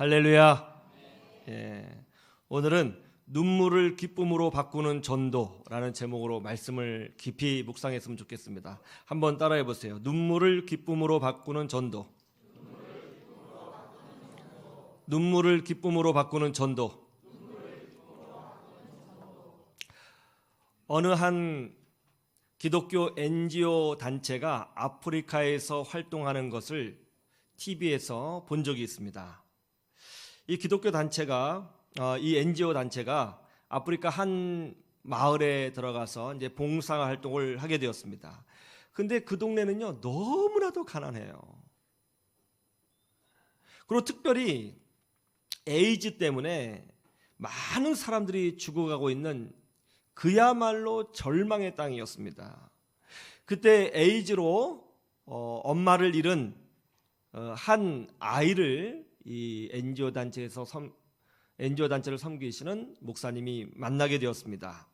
할렐루야. 예. 오늘은 눈물을 기쁨으로 바꾸는 전도라는 제목으로 말씀을 깊이 묵상했으면 좋겠습니다. 한번 따라해 보세요. 눈물을 기쁨으로 바꾸는 전도. 눈물을 기쁨으로 바꾸는 전도. 어느 한 기독교 NGO 단체가 아프리카에서 활동하는 것을 TV에서 본 적이 있습니다. 이 기독교 단체가 이 NGO 단체가 아프리카 한 마을에 들어가서 이제 봉사 활동을 하게 되었습니다. 근데 그 동네는요 너무나도 가난해요. 그리고 특별히 에이즈 때문에 많은 사람들이 죽어가고 있는 그야말로 절망의 땅이었습니다. 그때 에이즈로 엄마를 잃은 한 아이를 이 NGO 단체를 섬기시는 목사님이 만나게 되었습니다.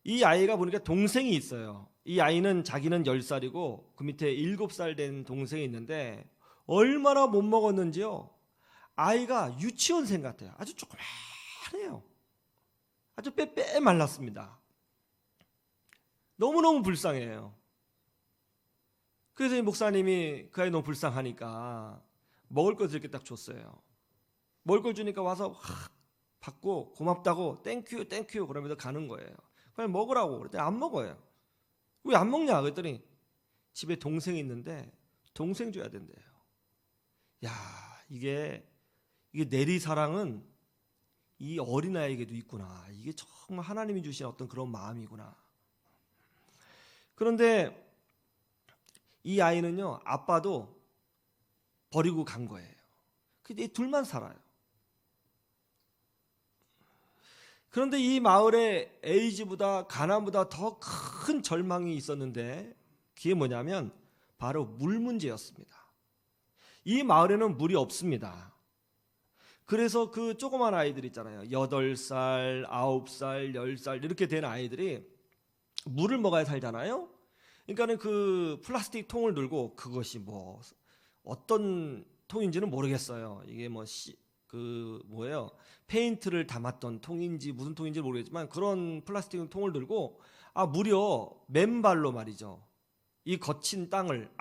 이 아이가 보니까 동생이 있어요. 이 아이는 자기는 10살이고 그 밑에 7살 된 동생이 있는데 얼마나 못 먹었는지요. 아이가 유치원생 같아요. 아주 조그만해요. 아주 빼빼 말랐습니다. 너무너무 불쌍해요. 그래서 이 목사님이 그 아이 너무 불쌍하니까 먹을 것을 이렇게 딱 줬어요. 먹을 걸 주니까 와서 확 받고 고맙다고 땡큐 그러면서 가는 거예요. 그냥 먹으라고 그랬더니 안 먹어요. 왜 안 먹냐 그랬더니 집에 동생이 있는데 동생 줘야 된대요. 야, 이게 내리사랑은 이 어린아이에게도 있구나. 이게 정말 하나님이 주신 어떤 그런 마음이구나. 그런데 이 아이는요 아빠도 버리고 간 거예요. 근데 둘만 살아요. 그런데 이 마을에 에이즈보다 가난보다 더 큰 절망이 있었는데 그게 뭐냐면 바로 물 문제였습니다. 이 마을에는 물이 없습니다. 그래서 그 조그만 아이들 있잖아요. 8살, 9살, 10살 이렇게 된 아이들이 물을 먹어야 살잖아요. 그러니까는 그 플라스틱 통을 들고 그것이 뭐 어떤 통인지는 모르겠어요. 이게 뭐예요? 페인트를 담았던 통인지 무슨 통인지 모르겠지만 그런 플라스틱 통을 들고 무려 맨발로 말이죠. 이 거친 땅을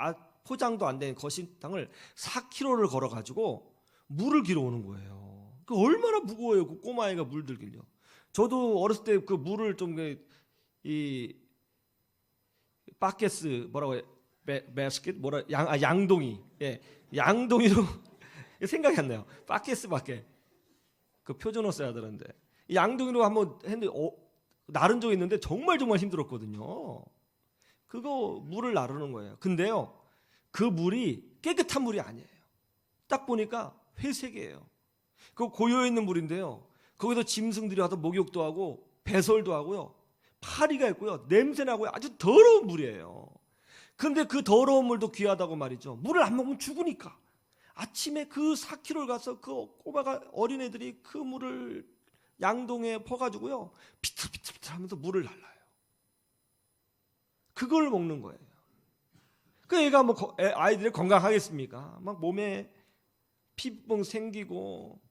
포장도 안 된 거친 땅을 4km를 걸어가지고 물을 길어 오는 거예요. 그 얼마나 무거워요. 그 꼬마아이가 물 들길요. 저도 어렸을 때 그 물을 좀 이 바켓스 뭐라고 해? 바스켓 양동이. 예. 양동이로 생각이 안 나요. 바켓스 그 표준어 써야 되는데 이 양동이로 한번 했는데 나른 적이 있는데 정말 힘들었거든요. 그거 물을 나르는 거예요. 근데요 그 물이 깨끗한 물이 아니에요. 딱 보니까 회색이에요. 그 고여 있는 물인데요. 거기서 짐승들이 와서 목욕도 하고 배설도 하고요. 파리가 있고요. 냄새나고요. 아주 더러운 물이에요. 근데 그 더러운 물도 귀하다고 말이죠. 물을 안 먹으면 죽으니까 아침에 그 4km를 가서 그 꼬마가 어린애들이 그 물을 양동에 퍼가지고요 비틀비틀 하면서 물을 날라요. 그걸 먹는 거예요. 그 애가 아이들이 건강하겠습니까? 막 몸에 피부병 생기고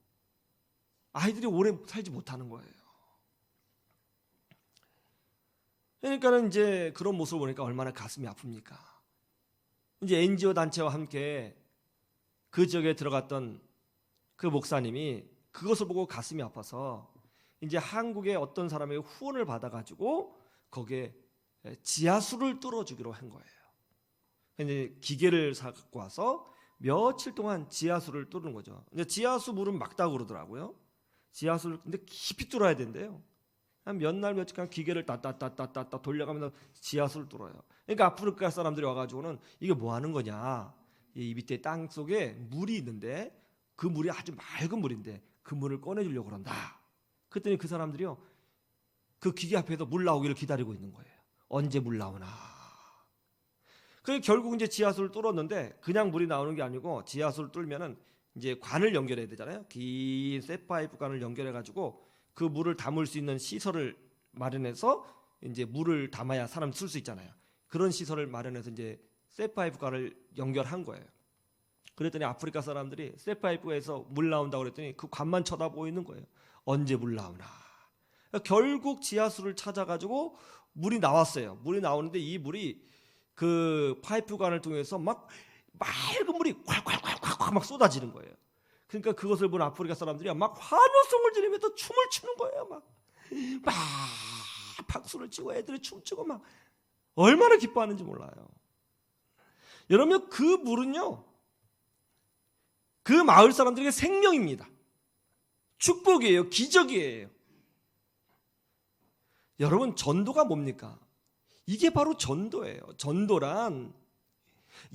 아이들이 오래 살지 못하는 거예요. 그러니까는 이제 그런 모습을 보니까 얼마나 가슴이 아픕니까? 이제 NGO 단체와 함께 그 지역에 들어갔던 그 목사님이 그것을 보고 가슴이 아파서 이제 한국의 어떤 사람의 후원을 받아가지고 거기에 지하수를 뚫어주기로 한 거예요. 이제 기계를 사갖고 와서 며칠 동안 지하수를 뚫는 거죠. 이제 지하수 물은 막다고 그러더라고요. 지하수를 근데 깊이 뚫어야 된대요. 한 몇 날 며칠간 기계를 따따따따따 돌려가면서 지하수를 뚫어요. 그러니까 아프리카 사람들이 와가지고는 이게 뭐 하는 거냐? 이 밑에 땅 속에 물이 있는데 그 물이 아주 맑은 물인데 그 물을 꺼내주려고 그런다. 그랬더니 그 사람들이요 그 기계 앞에서 물 나오기를 기다리고 있는 거예요. 언제 물 나오나. 그래서 결국 이제 지하수를 뚫었는데 그냥 물이 나오는 게 아니고 지하수를 뚫면은 이제 관을 연결해야 되잖아요. 긴 쇠파이프 관을 연결해 가지고 그 물을 담을 수 있는 시설을 마련해서 이제 물을 담아야 사람 쓸 수 있잖아요. 그런 시설을 마련해서 이제 쇠파이프 관을 연결한 거예요. 그랬더니 아프리카 사람들이 쇠파이프에서 물 나온다고 그랬더니 그 관만 쳐다보고 있는 거예요. 언제 물 나오나. 결국 지하수를 찾아가지고 물이 나왔어요. 물이 나오는데 이 물이 그 파이프관을 통해서 막 맑은 물이 콸콸콸콸 막 쏟아지는 거예요. 그러니까 그것을 본 아프리카 사람들이 막 환호성을 지르면서 춤을 추는 거예요. 막 박수를 치고 애들이 춤추고 막 얼마나 기뻐하는지 몰라요. 여러분, 그 물은요, 그 마을 사람들에게 생명입니다. 축복이에요. 기적이에요. 여러분, 전도가 뭡니까? 이게 바로 전도예요. 전도란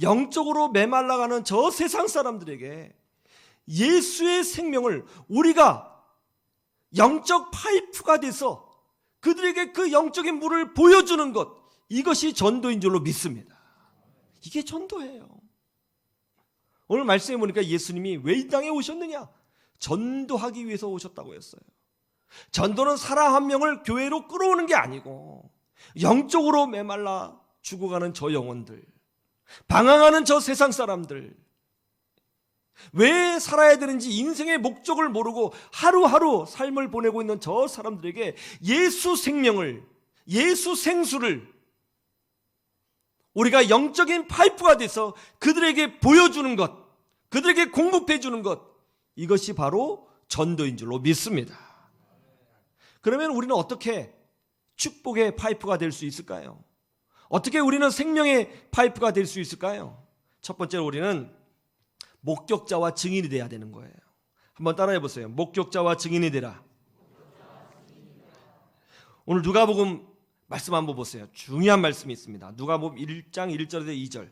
영적으로 메말라가는 저 세상 사람들에게 예수의 생명을 우리가 영적 파이프가 돼서 그들에게 그 영적인 물을 보여주는 것, 이것이 전도인 줄로 믿습니다. 이게 전도예요. 오늘 말씀해 보니까 예수님이 왜 이 땅에 오셨느냐? 전도하기 위해서 오셨다고 했어요. 전도는 사람 한 명을 교회로 끌어오는 게 아니고 영적으로 메말라 죽어가는 저 영혼들, 방황하는 저 세상 사람들, 왜 살아야 되는지 인생의 목적을 모르고 하루하루 삶을 보내고 있는 저 사람들에게 예수 생명을, 예수 생수를 우리가 영적인 파이프가 돼서 그들에게 보여주는 것, 그들에게 공급해 주는 것, 이것이 바로 전도인 줄로 믿습니다. 그러면 우리는 어떻게 축복의 파이프가 될 수 있을까요? 어떻게 우리는 생명의 파이프가 될 수 있을까요? 첫 번째로 우리는 목격자와 증인이 돼야 되는 거예요. 한번 따라해 보세요. 목격자와 증인이 되라. 오늘 누가복음 말씀 한번 보세요. 중요한 말씀이 있습니다. 누가복음 1장 1절에서 2절.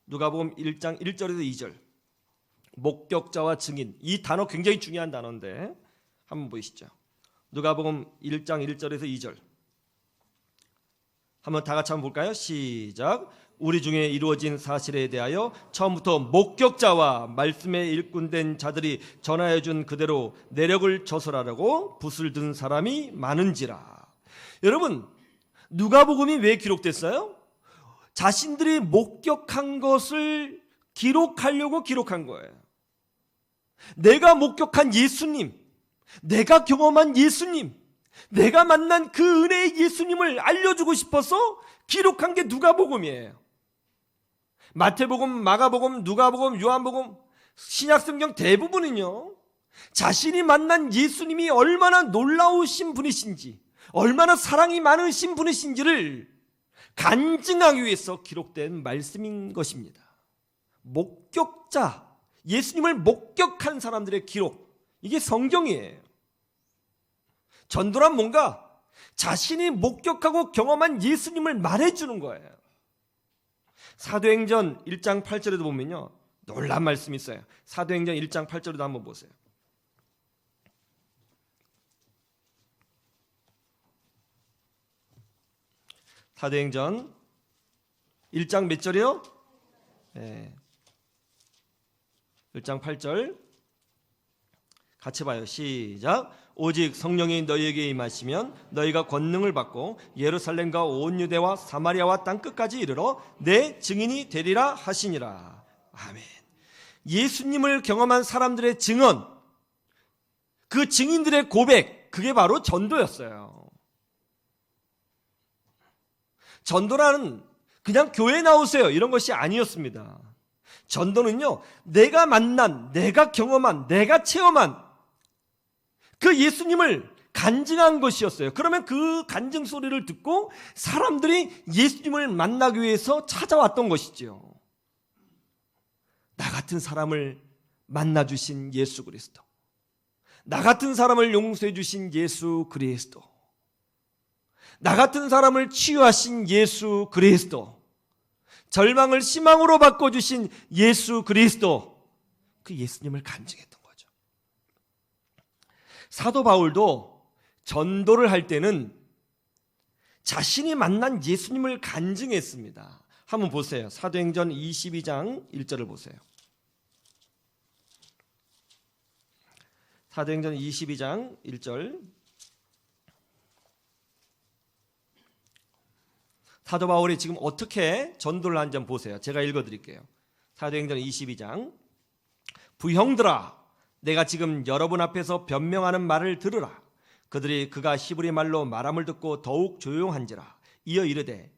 누가복음 1장 1절에서 2절. 목격자와 증인. 이 단어 굉장히 중요한 단어인데 한번 보시죠. 누가복음 1장 1절에서 2절. 한번 다 같이 한번 볼까요? 시작. 우리 중에 이루어진 사실에 대하여 처음부터 목격자와 말씀에 일꾼된 자들이 전하여 준 그대로 내력을 조설하려고 붓을 든 사람이 많은지라. 여러분, 누가복음이 왜 기록됐어요? 자신들이 목격한 것을 기록하려고 기록한 거예요. 내가 목격한 예수님, 내가 경험한 예수님, 내가 만난 그 은혜의 예수님을 알려주고 싶어서 기록한 게 누가복음이에요. 마태복음, 마가복음, 누가복음, 요한복음, 신약성경 대부분은요, 자신이 만난 예수님이 얼마나 놀라우신 분이신지, 얼마나 사랑이 많으신 분이신지를 간증하기 위해서 기록된 말씀인 것입니다. 목격자, 예수님을 목격한 사람들의 기록, 이게 성경이에요. 전도란 뭔가 자신이 목격하고 경험한 예수님을 말해주는 거예요. 사도행전 1장 8절에도 보면요, 놀라운 말씀이 있어요. 사도행전 1장 8절에도 한번 보세요. 사도행전 1장 몇 절이요? 네. 1장 8절 같이 봐요. 시작. 오직 성령이 너희에게 임하시면 너희가 권능을 받고 예루살렘과 온 유대와 사마리아와 땅끝까지 이르러 내 증인이 되리라 하시니라. 아멘. 예수님을 경험한 사람들의 증언, 그 증인들의 고백, 그게 바로 전도였어요. 전도라는 그냥 교회 나오세요 이런 것이 아니었습니다. 전도는요, 내가 만난, 내가 경험한, 내가 체험한 그 예수님을 간증한 것이었어요. 그러면 그 간증 소리를 듣고 사람들이 예수님을 만나기 위해서 찾아왔던 것이죠. 나 같은 사람을 만나주신 예수 그리스도, 나 같은 사람을 용서해 주신 예수 그리스도, 나 같은 사람을 치유하신 예수 그리스도, 절망을 희망으로 바꿔주신 예수 그리스도, 그 예수님을 간증했던 거죠. 사도 바울도 전도를 할 때는 자신이 만난 예수님을 간증했습니다. 한번 보세요. 사도행전 22장 1절을 보세요. 사도행전 22장 1절. 사도 바울이 지금 어떻게 전도를 하는지 한번 보세요. 제가 읽어드릴게요. 사도행전 22장 부형들아, 내가 지금 여러분 앞에서 변명하는 말을 들으라. 그들이 그가 히브리 말로 말함을 듣고 더욱 조용한지라. 이어 이르되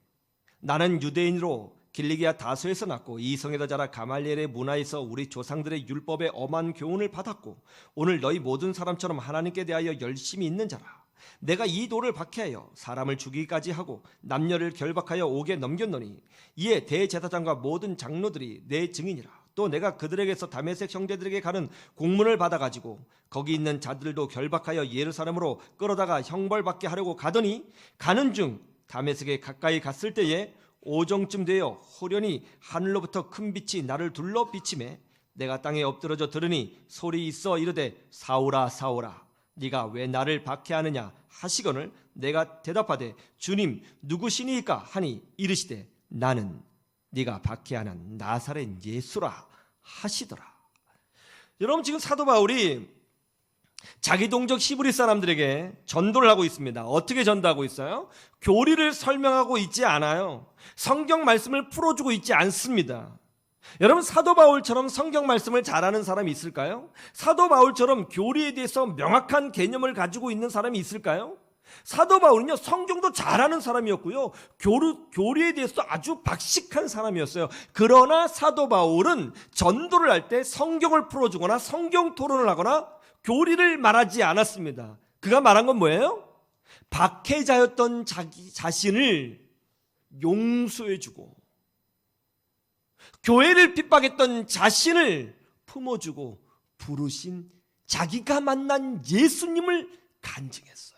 나는 유대인으로 길리기아 다소에서 났고 이 성에서 자라 가말리엘의 문화에서 우리 조상들의 율법에 엄한 교훈을 받았고 오늘 너희 모든 사람처럼 하나님께 대하여 열심히 있는 자라. 내가 이 돌을 박해하여 사람을 죽이기까지 하고 남녀를 결박하여 옥에 넘겼노니 이에 대제사장과 모든 장로들이 내 증인이라. 또 내가 그들에게서 다메섹 형제들에게 가는 공문을 받아가지고 거기 있는 자들도 결박하여 예루살렘으로 끌어다가 형벌받게 하려고 가더니 가는 중 다메섹에 가까이 갔을 때에 오정쯤 되어 호련히 하늘로부터 큰 빛이 나를 둘러 비치매 내가 땅에 엎드러져 들으니 소리 있어 이르되 사울아 사울아 네가 왜 나를 박해하느냐 하시거늘 내가 대답하되 주님 누구시니까 하니 이르시되 나는 네가 박해하는 나사렛 예수라 하시더라. 여러분, 지금 사도 바울이 자기 동족 히브리 사람들에게 전도를 하고 있습니다. 어떻게 전도하고 있어요? 교리를 설명하고 있지 않아요. 성경 말씀을 풀어주고 있지 않습니다. 여러분, 사도 바울처럼 성경 말씀을 잘하는 사람이 있을까요? 사도 바울처럼 교리에 대해서 명확한 개념을 가지고 있는 사람이 있을까요? 사도 바울은요, 성경도 잘하는 사람이었고요, 교리에 대해서 아주 박식한 사람이었어요. 그러나 사도 바울은 전도를 할 때 성경을 풀어주거나 성경 토론을 하거나 교리를 말하지 않았습니다. 그가 말한 건 뭐예요? 박해자였던 자기 자신을 용서해주고 교회를 핍박했던 자신을 품어주고 부르신 자기가 만난 예수님을 간증했어요.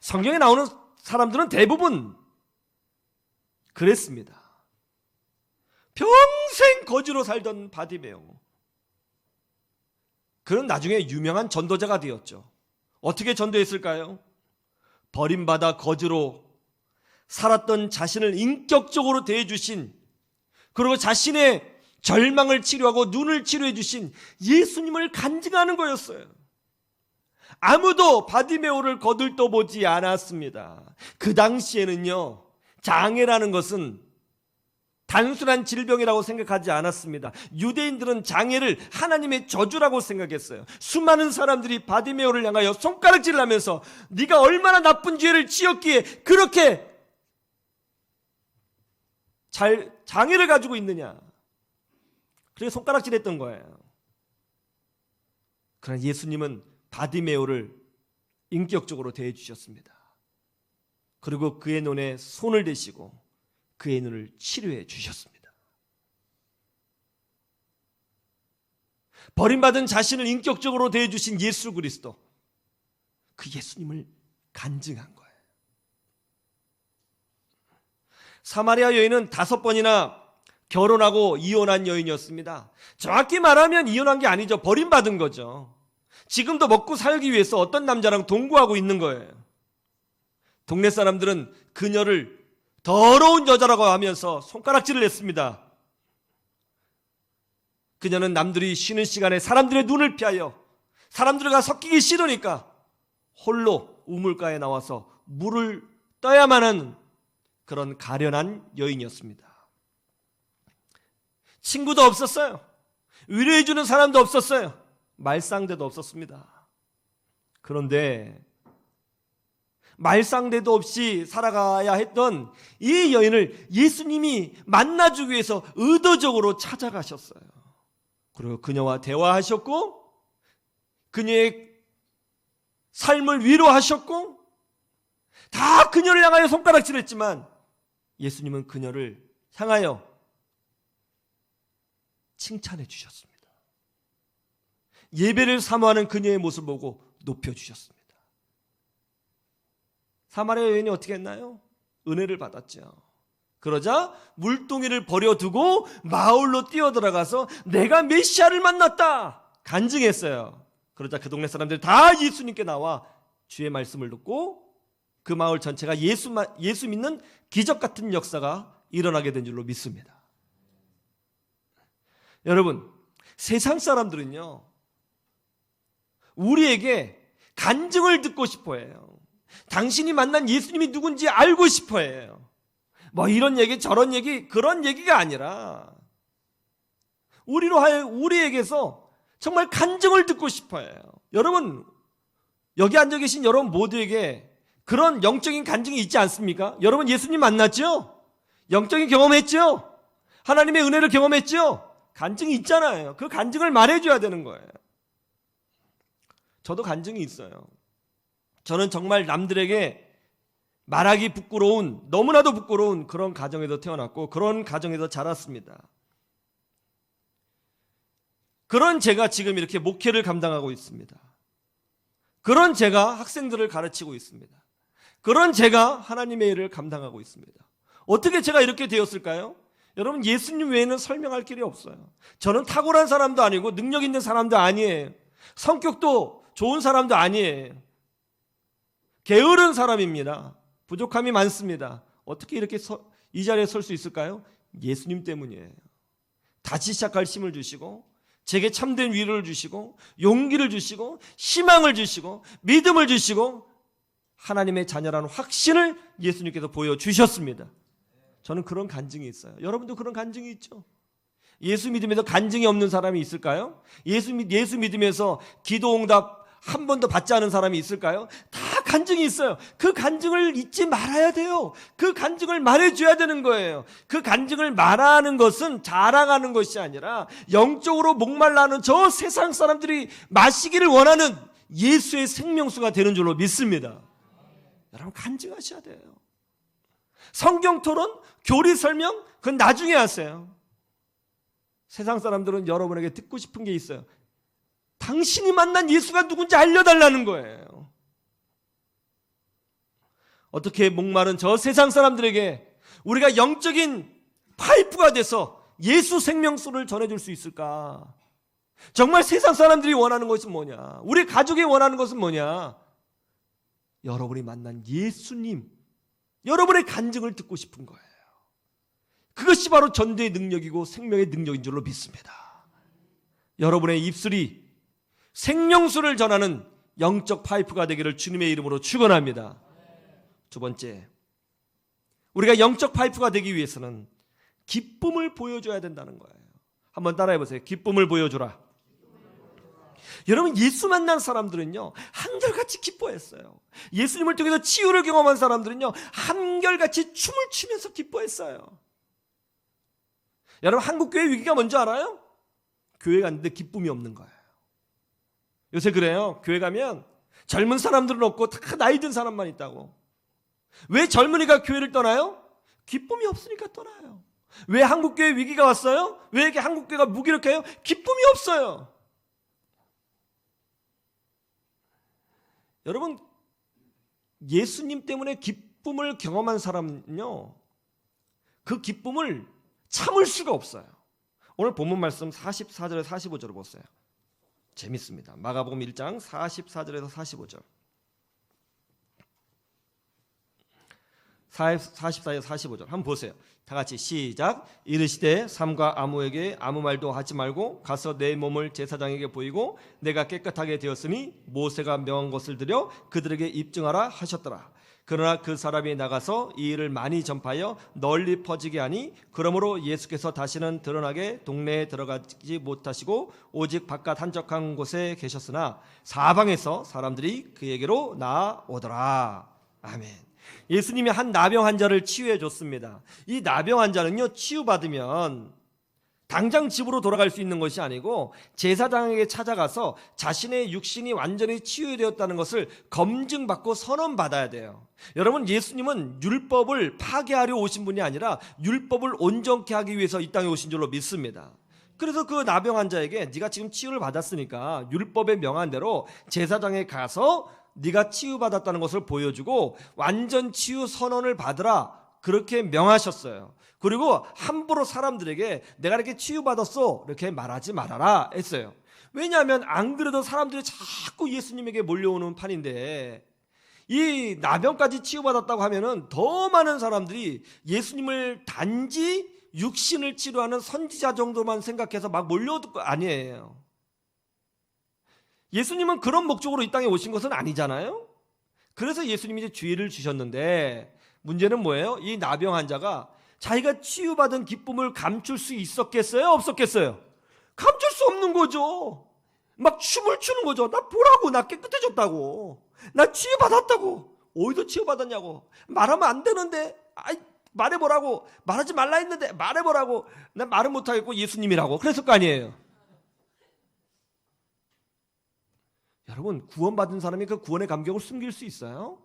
성경에 나오는 사람들은 대부분 그랬습니다. 평생 거지로 살던 바디메오, 그는 나중에 유명한 전도자가 되었죠. 어떻게 전도했을까요? 버림받아 거지로 살았던 자신을 인격적으로 대해주신, 그리고 자신의 절망을 치료하고 눈을 치료해 주신 예수님을 간증하는 거였어요. 아무도 바디메오를 거들떠보지 않았습니다. 그 당시에는요, 장애라는 것은 단순한 질병이라고 생각하지 않았습니다. 유대인들은 장애를 하나님의 저주라고 생각했어요. 수많은 사람들이 바디메오를 향하여 손가락질을 하면서 네가 얼마나 나쁜 죄를 지었기에 그렇게 장애를 가지고 있느냐, 그래서 손가락질했던 거예요. 그러나 예수님은 바디메오를 인격적으로 대해주셨습니다. 그리고 그의 눈에 손을 대시고 그의 눈을 치료해 주셨습니다. 버림받은 자신을 인격적으로 대해주신 예수 그리스도, 그 예수님을 간증한 거예요. 사마리아 여인은 5번이나 결혼하고 이혼한 여인이었습니다. 정확히 말하면 이혼한 게 아니죠. 버림받은 거죠. 지금도 먹고 살기 위해서 어떤 남자랑 동거하고 있는 거예요. 동네 사람들은 그녀를 더러운 여자라고 하면서 손가락질을 했습니다. 그녀는 남들이 쉬는 시간에 사람들의 눈을 피하여 사람들과 섞이기 싫으니까 홀로 우물가에 나와서 물을 떠야만 하는 그런 가련한 여인이었습니다. 친구도 없었어요. 위로해주는 사람도 없었어요. 말상대도 없었습니다. 그런데 말상대도 없이 살아가야 했던 이 여인을 예수님이 만나주기 위해서 의도적으로 찾아가셨어요. 그리고 그녀와 대화하셨고 그녀의 삶을 위로하셨고 다 그녀를 향하여 손가락질했지만 예수님은 그녀를 향하여 칭찬해 주셨습니다. 예배를 사모하는 그녀의 모습을 보고 높여주셨습니다. 사마리아 여인이 어떻게 했나요? 은혜를 받았죠. 그러자 물동이를 버려두고 마을로 뛰어들어가서 내가 메시아를 만났다 간증했어요. 그러자 그 동네 사람들이 다 예수님께 나와 주의 말씀을 듣고 그 마을 전체가 예수 믿는 기적 같은 역사가 일어나게 된 줄로 믿습니다. 여러분, 세상 사람들은요, 우리에게 간증을 듣고 싶어 해요. 당신이 만난 예수님이 누군지 알고 싶어 해요. 뭐 이런 얘기 저런 얘기 그런 얘기가 아니라 우리에게서 정말 간증을 듣고 싶어요. 여러분, 여기 앉아 계신 여러분 모두에게 그런 영적인 간증이 있지 않습니까? 여러분 예수님 만났죠? 영적인 경험했죠? 하나님의 은혜를 경험했죠? 간증이 있잖아요. 그 간증을 말해줘야 되는 거예요. 저도 간증이 있어요. 저는 정말 남들에게 말하기 부끄러운, 너무나도 부끄러운 그런 가정에서 태어났고 그런 가정에서 자랐습니다. 그런 제가 지금 이렇게 목회를 감당하고 있습니다. 그런 제가 학생들을 가르치고 있습니다. 그런 제가 하나님의 일을 감당하고 있습니다. 어떻게 제가 이렇게 되었을까요? 여러분, 예수님 외에는 설명할 길이 없어요. 저는 탁월한 사람도 아니고 능력 있는 사람도 아니에요. 성격도 좋은 사람도 아니에요. 게으른 사람입니다. 부족함이 많습니다. 어떻게 이렇게 이 자리에 설 수 있을까요? 예수님 때문이에요. 다시 시작할 힘을 주시고 제게 참된 위로를 주시고 용기를 주시고 희망을 주시고 믿음을 주시고 하나님의 자녀라는 확신을 예수님께서 보여주셨습니다. 저는 그런 간증이 있어요. 여러분도 그런 간증이 있죠? 예수 믿음에서 간증이 없는 사람이 있을까요? 예수 믿음에서 기도 응답 한 번도 받지 않은 사람이 있을까요? 다 간증이 있어요. 그 간증을 잊지 말아야 돼요. 그 간증을 말해줘야 되는 거예요. 그 간증을 말하는 것은 자랑하는 것이 아니라 영적으로 목말라하는 저 세상 사람들이 마시기를 원하는 예수의 생명수가 되는 줄로 믿습니다. 여러분, 간증하셔야 돼요. 성경 토론, 교리 설명, 그건 나중에 하세요. 세상 사람들은 여러분에게 듣고 싶은 게 있어요. 당신이 만난 예수가 누군지 알려달라는 거예요. 어떻게 목마른 저 세상 사람들에게 우리가 영적인 파이프가 돼서 예수 생명수를 전해줄 수 있을까? 정말 세상 사람들이 원하는 것은 뭐냐? 우리 가족이 원하는 것은 뭐냐? 여러분이 만난 예수님, 여러분의 간증을 듣고 싶은 거예요. 그것이 바로 전도의 능력이고 생명의 능력인 줄로 믿습니다. 여러분의 입술이 생명수를 전하는 영적 파이프가 되기를 주님의 이름으로 축원합니다. 두 번째, 우리가 영적 파이프가 되기 위해서는 기쁨을 보여줘야 된다는 거예요. 한번 따라해 보세요. 기쁨을 보여주라. 여러분, 예수 만난 사람들은요 한결같이 기뻐했어요. 예수님을 통해서 치유를 경험한 사람들은요 한결같이 춤을 추면서 기뻐했어요. 여러분, 한국교회 위기가 뭔지 알아요? 교회 갔는데 기쁨이 없는 거예요. 요새 그래요. 교회 가면 젊은 사람들은 없고 다 나이 든 사람만 있다고. 왜 젊은이가 교회를 떠나요? 기쁨이 없으니까 떠나요. 왜 한국교회 위기가 왔어요? 왜 이렇게 한국교회가 무기력해요? 기쁨이 없어요. 여러분, 예수님 때문에 기쁨을 경험한 사람은요 그 기쁨을 참을 수가 없어요. 오늘 본문 말씀 44절에서 45절을 보세요. 재밌습니다. 마가복음 1장 44절에서 45절. 44에서 45절 한번 보세요. 다 같이 시작. 이르시되 삼가 아무에게 아무 말도 하지 말고 가서 내 몸을 제사장에게 보이고 내가 깨끗하게 되었으니 모세가 명한 것을 드려 그들에게 입증하라 하셨더라. 그러나 그 사람이 나가서 이 일을 많이 전파하여 널리 퍼지게 하니 그러므로 예수께서 다시는 드러나게 동네에 들어가지 못하시고 오직 바깥 한적한 곳에 계셨으나 사방에서 사람들이 그에게로 나아오더라. 아멘. 예수님이 한 나병 환자를 치유해 줬습니다. 이 나병 환자는요 치유받으면 당장 집으로 돌아갈 수 있는 것이 아니고 제사장에게 찾아가서 자신의 육신이 완전히 치유되었다는 것을 검증받고 선언받아야 돼요. 여러분, 예수님은 율법을 파괴하려 오신 분이 아니라 율법을 온전케 하기 위해서 이 땅에 오신 줄로 믿습니다. 그래서 그 나병 환자에게 네가 지금 치유를 받았으니까 율법에 명한 대로 제사장에 가서 네가 치유받았다는 것을 보여주고 완전 치유 선언을 받으라, 그렇게 명하셨어요. 그리고 함부로 사람들에게 내가 이렇게 치유받았어 이렇게 말하지 말아라 했어요. 왜냐하면 안 그래도 사람들이 자꾸 예수님에게 몰려오는 판인데 이 나병까지 치유받았다고 하면은 더 많은 사람들이 예수님을 단지 육신을 치료하는 선지자 정도만 생각해서 막 몰려올 거 아니에요. 예수님은 그런 목적으로 이 땅에 오신 것은 아니잖아요. 그래서 예수님이 이제 주의를 주셨는데 문제는 뭐예요? 이 나병 환자가 자기가 치유받은 기쁨을 감출 수 있었겠어요? 없었겠어요? 감출 수 없는 거죠. 막 춤을 추는 거죠. 나 보라고, 나 깨끗해졌다고, 나 치유받았다고. 어디서 치유받았냐고. 말하면 안 되는데, 말해보라고. 말하지 말라 했는데 말해보라고. 난 말은 못하겠고 예수님이라고 그랬을 거 아니에요. 여러분, 구원받은 사람이 그 구원의 감격을 숨길 수 있어요?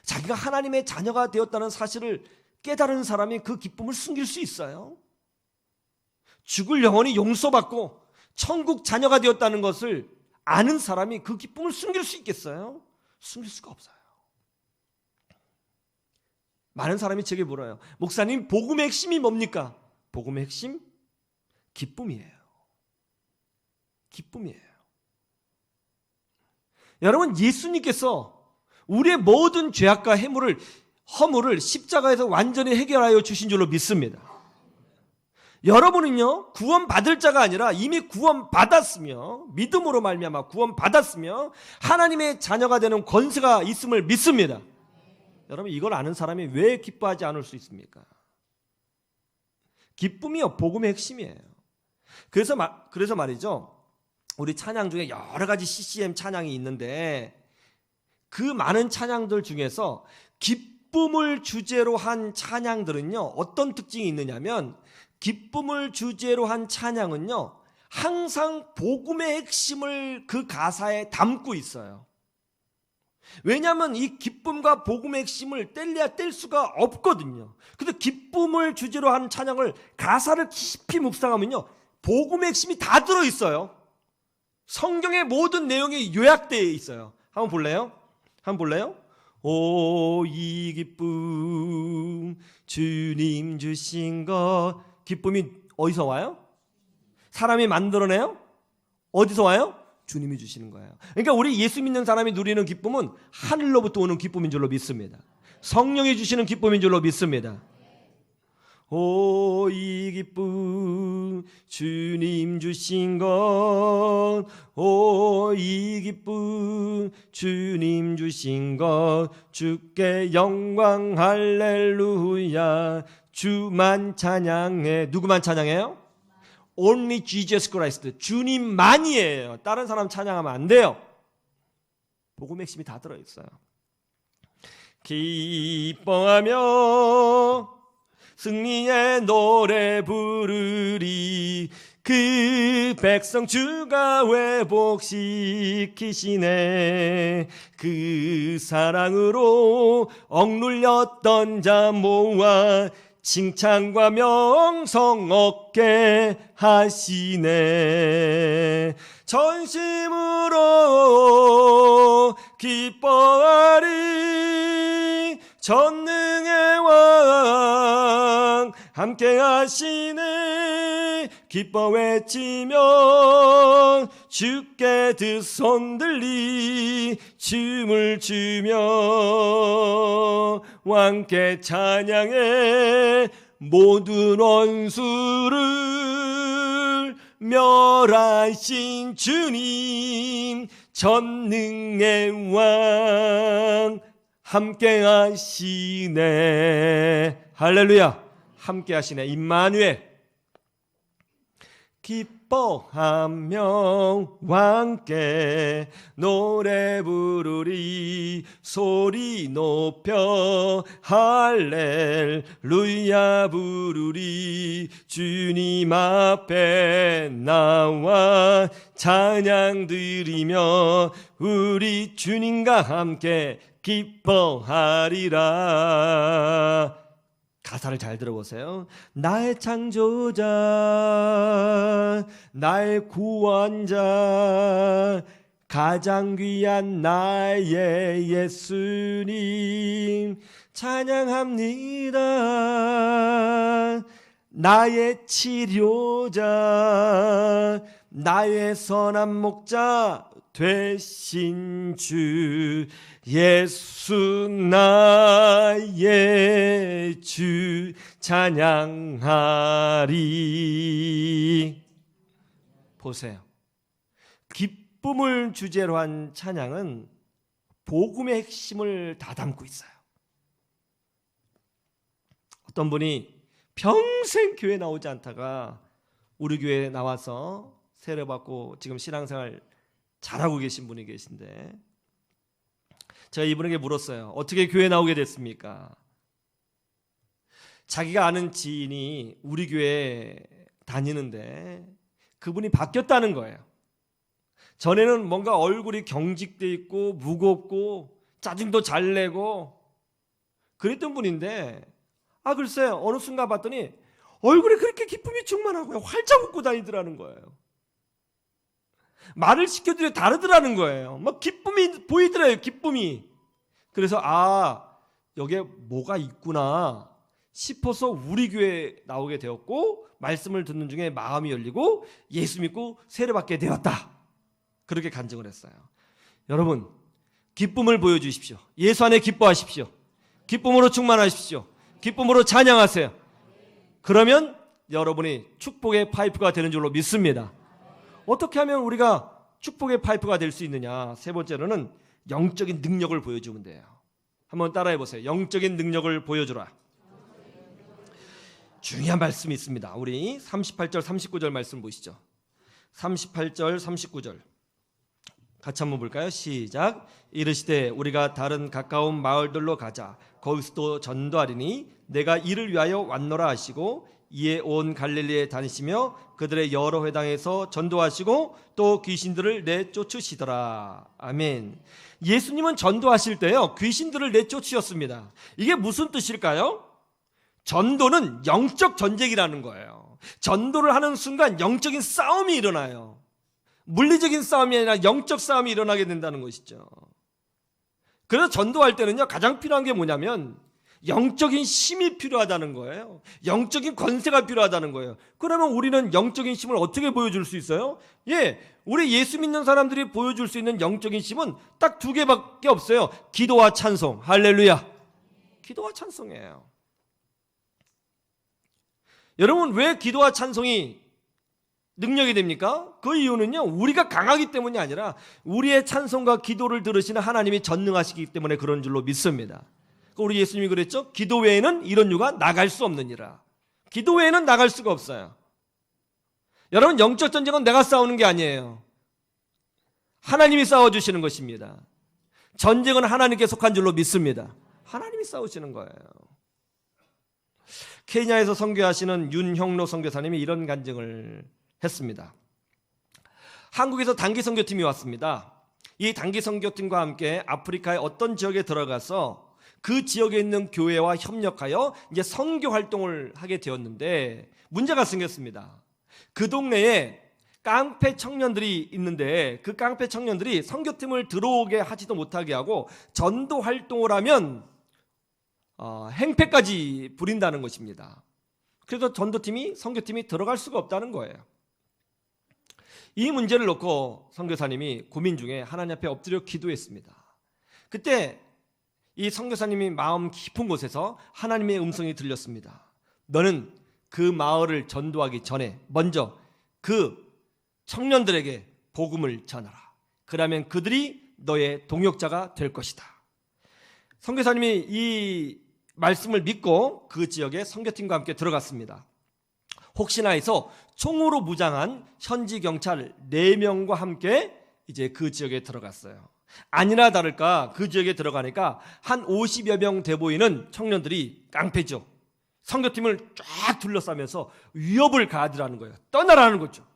자기가 하나님의 자녀가 되었다는 사실을 깨달은 사람이 그 기쁨을 숨길 수 있어요? 죽을 영혼이 용서받고 천국 자녀가 되었다는 것을 아는 사람이 그 기쁨을 숨길 수 있겠어요? 숨길 수가 없어요. 많은 사람이 제게 물어요. 목사님, 복음의 핵심이 뭡니까? 복음의 핵심? 기쁨이에요. 기쁨이에요. 여러분, 예수님께서 우리의 모든 죄악과 허물을 십자가에서 완전히 해결하여 주신 줄로 믿습니다. 여러분은요, 구원받을 자가 아니라 이미 구원받았으며, 믿음으로 말미암아 구원받았으며 하나님의 자녀가 되는 권세가 있음을 믿습니다. 여러분, 이걸 아는 사람이 왜 기뻐하지 않을 수 있습니까? 기쁨이요, 복음의 핵심이에요. 그래서 말이죠, 우리 찬양 중에 여러 가지 CCM 찬양이 있는데 그 많은 찬양들 중에서 기쁨을 주제로 한 찬양들은요, 어떤 특징이 있느냐면, 기쁨을 주제로 한 찬양은요, 항상 복음의 핵심을 그 가사에 담고 있어요. 왜냐하면 이 기쁨과 복음의 핵심을 뗄래야 뗄 수가 없거든요. 근데 기쁨을 주제로 한 찬양을 가사를 깊이 묵상하면요, 복음의 핵심이 다 들어있어요. 성경의 모든 내용이 요약되어 있어요. 한번 볼래요? 오, 이 기쁨 주님 주신 것. 기쁨이 어디서 와요? 사람이 만들어내요? 어디서 와요? 주님이 주시는 거예요. 그러니까 우리 예수 믿는 사람이 누리는 기쁨은 하늘로부터 오는 기쁨인 줄로 믿습니다. 성령이 주시는 기쁨인 줄로 믿습니다. 오, 이 기쁨 주님 주신 것. 오, 이 기쁨 주님 주신 것. 주께 영광 할렐루야. 주만 찬양해. 누구만 찬양해요? Only Jesus Christ. 주님만이에요. 다른 사람 찬양하면 안 돼요. 복음의 핵심이 다 들어있어요. 기뻐하며 승리의 노래 부르리. 그 백성 주가 회복시키시네. 그 사랑으로 억눌렸던 자 모아 칭찬과 명성 얻게 하시네. 전심으로 기뻐하리. 전능의 왕 함께 하시네. 기뻐 외치며 주께 두 손 들리 춤을 추며 왕께 찬양해. 모든 원수를 멸하신 주님, 전능의 왕 함께 하시네. 할렐루야. 함께 하시네. 임마누엘. 기뻐하며 왕께 노래 부르리. 소리 높여 할렐루야 부르리. 주님 앞에 나와 찬양 드리며 우리 주님과 함께 기뻐하리라. 가사를 잘 들어보세요. 나의 창조자, 나의 구원자, 가장 귀한 나의 예수님 찬양합니다. 나의 치료자, 나의 선한 목자 되신 주 예수 나의 주 찬양하리. 보세요. 기쁨을 주제로 한 찬양은 복음의 핵심을 다 담고 있어요. 어떤 분이 평생 교회 나오지 않다가 우리 교회에 나와서 세례받고 지금 신앙생활 잘하고 계신 분이 계신데, 제가 이분에게 물었어요. 어떻게 교회 나오게 됐습니까? 자기가 아는 지인이 우리 교회에 다니는데 그분이 바뀌었다는 거예요. 전에는 뭔가 얼굴이 경직돼 있고 무겁고 짜증도 잘 내고 그랬던 분인데, 글쎄 어느 순간 봤더니 얼굴에 그렇게 기쁨이 충만하고요, 활짝 웃고 다니더라는 거예요. 말을 시켜드려 다르더라는 거예요. 막 기쁨이 보이더래요, 기쁨이. 그래서 여기에 뭐가 있구나 싶어서 우리 교회에 나오게 되었고, 말씀을 듣는 중에 마음이 열리고 예수 믿고 세례받게 되었다, 그렇게 간증을 했어요. 여러분, 기쁨을 보여주십시오. 예수 안에 기뻐하십시오. 기쁨으로 충만하십시오. 기쁨으로 찬양하세요. 그러면 여러분이 축복의 파이프가 되는 줄로 믿습니다. 어떻게 하면 우리가 축복의 파이프가 될 수 있느냐? 세 번째로는 영적인 능력을 보여주면 돼요. 한번 따라해 보세요. 영적인 능력을 보여주라. 중요한 말씀이 있습니다. 우리 38절 39절 말씀 보시죠. 38절 39절 같이 한번 볼까요? 시작. 이르시되 우리가 다른 가까운 마을들로 가자. 거기서도 전도하리니 내가 이를 위하여 왔노라 하시고, 이에 온 갈릴리에 다니시며 그들의 여러 회당에서 전도하시고 또 귀신들을 내쫓으시더라. 아멘. 예수님은 전도하실 때요, 귀신들을 내쫓으셨습니다. 이게 무슨 뜻일까요? 전도는 영적 전쟁이라는 거예요. 전도를 하는 순간 영적인 싸움이 일어나요. 물리적인 싸움이 아니라 영적 싸움이 일어나게 된다는 것이죠. 그래서 전도할 때는요, 가장 필요한 게 뭐냐면 영적인 힘이 필요하다는 거예요. 영적인 권세가 필요하다는 거예요. 그러면 우리는 영적인 힘을 어떻게 보여줄 수 있어요? 우리 예수 믿는 사람들이 보여줄 수 있는 영적인 힘은 딱 두 개밖에 없어요. 기도와 찬송. 할렐루야. 기도와 찬송이에요. 여러분, 왜 기도와 찬송이 능력이 됩니까? 그 이유는요, 우리가 강하기 때문이 아니라 우리의 찬송과 기도를 들으시는 하나님이 전능하시기 때문에 그런 줄로 믿습니다. 우리 예수님이 그랬죠? 기도 외에는 이런 유가 나갈 수 없느니라. 기도 외에는 나갈 수가 없어요. 여러분, 영적 전쟁은 내가 싸우는 게 아니에요. 하나님이 싸워주시는 것입니다. 전쟁은 하나님께 속한 줄로 믿습니다. 하나님이 싸우시는 거예요. 케냐에서 선교하시는 윤형로 선교사님이 이런 간증을 했습니다. 한국에서 단기 선교팀이 왔습니다. 이 단기 선교팀과 함께 아프리카의 어떤 지역에 들어가서 그 지역에 있는 교회와 협력하여 이제 선교 활동을 하게 되었는데, 문제가 생겼습니다. 그 동네에 깡패 청년들이 있는데 그 깡패 청년들이 선교팀을 들어오게 하지도 못하게 하고 전도 활동을 하면 행패까지 부린다는 것입니다. 그래서 전도팀이, 선교팀이 들어갈 수가 없다는 거예요. 이 문제를 놓고 선교사님이 고민 중에 하나님 앞에 엎드려 기도했습니다. 그때 이 선교사님이 마음 깊은 곳에서 하나님의 음성이 들렸습니다. 너는 그 마을을 전도하기 전에 먼저 그 청년들에게 복음을 전하라. 그러면 그들이 너의 동역자가 될 것이다. 선교사님이 이 말씀을 믿고 그 지역에 선교팀과 함께 들어갔습니다. 혹시나 해서 총으로 무장한 현지 경찰 4명과 함께 이제 그 지역에 들어갔어요. 아니나 다를까 그 지역에 들어가니까 한 50여 명 돼 보이는 청년들이, 깡패죠, 선교팀을 쫙 둘러싸면서 위협을 가하더라는 거예요. 떠나라는 거죠.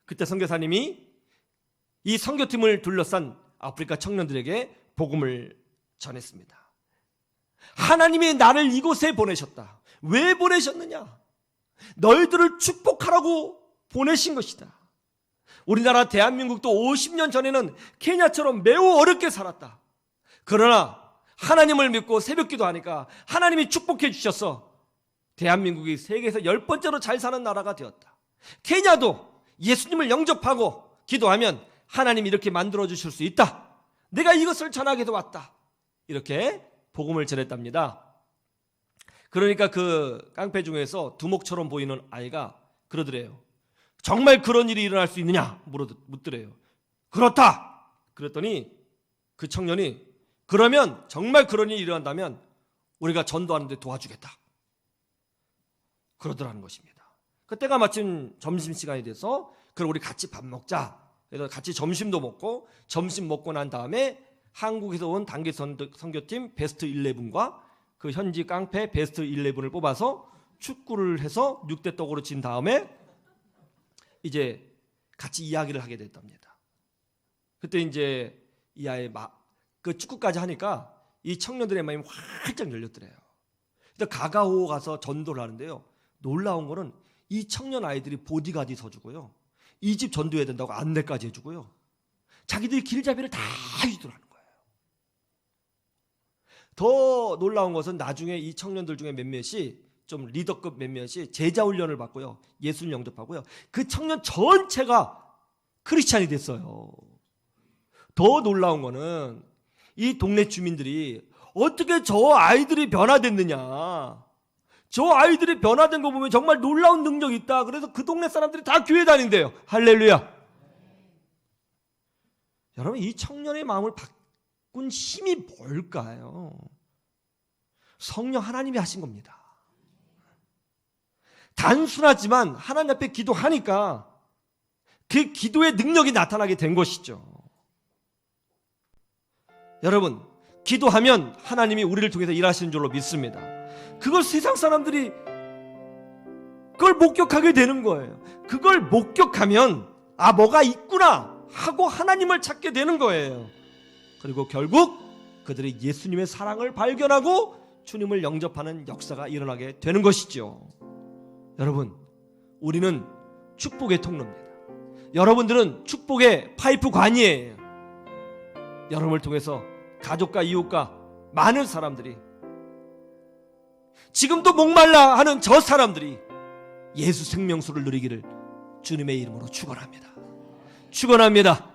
그때 선교사님이 이 선교팀을 둘러싼 아프리카 청년들에게 복음을 전했습니다. 하나님이 나를 이곳에 보내셨다. 왜 보내셨느냐? 너희들을 축복하라고 보내신 것이다. 우리나라 대한민국도 50년 전에는 케냐처럼 매우 어렵게 살았다. 그러나 하나님을 믿고 새벽기도 하니까 하나님이 축복해 주셔서 대한민국이 세계에서 10번째로 잘 사는 나라가 되었다. 케냐도 예수님을 영접하고 기도하면 하나님이 이렇게 만들어 주실 수 있다. 내가 이것을 전하게 왔다. 이렇게 복음을 전했답니다. 그러니까 그 깡패 중에서 두목처럼 보이는 아이가 그러더래요. 정말 그런 일이 일어날 수 있느냐 묻더래요. 그렇다. 그랬더니 그 청년이, 그러면 정말 그런 일이 일어난다면 우리가 전도하는데 도와주겠다. 그러더라는 것입니다. 그때가 마침 점심시간이 돼서 그럼 우리 같이 밥 먹자. 그래서 같이 점심도 먹고 점심 먹고 난 다음에 한국에서 온 단기 선교팀 베스트 11과 그 현지 깡패 베스트 11을 뽑아서 축구를 해서 6대 떡으로 진 다음에 이제 같이 이야기를 하게 됐답니다. 그때 이제 이 아이 그 축구까지 하니까 이 청년들의 마음이 활짝 열렸더래요. 그래서 가가오 가서 전도를 하는데요. 놀라운 거는 이 청년 아이들이 보디가드 서주고요. 이 집 전도해야 된다고 안내까지 해주고요. 자기들이 길잡이를 다 해주더라는 거예요. 더 놀라운 것은 나중에 이 청년들 중에 몇몇이 좀 리더급 몇몇이 제자 훈련을 받고요. 예수를 영접하고요. 그 청년 전체가 크리스찬이 됐어요. 더 놀라운 거는 이 동네 주민들이 어떻게 저 아이들이 변화됐느냐. 저 아이들이 변화된 거 보면 정말 놀라운 능력이 있다. 그래서 그 동네 사람들이 다 교회 다닌대요. 할렐루야. 여러분, 이 청년의 마음을 바꾼 힘이 뭘까요? 성령 하나님이 하신 겁니다. 단순하지만 하나님 앞에 기도하니까 그 기도의 능력이 나타나게 된 것이죠. 여러분, 기도하면 하나님이 우리를 통해서 일하시는 줄로 믿습니다. 그걸 세상 사람들이 그걸 목격하게 되는 거예요. 그걸 목격하면 아, 뭐가 있구나 하고 하나님을 찾게 되는 거예요. 그리고 결국 그들이 예수님의 사랑을 발견하고 주님을 영접하는 역사가 일어나게 되는 것이죠. 여러분, 우리는 축복의 통로입니다. 여러분들은 축복의 파이프관이에요. 여러분을 통해서 가족과 이웃과 많은 사람들이, 지금도 목말라 하는 저 사람들이 예수 생명수를 누리기를 주님의 이름으로 축원합니다. 축원합니다.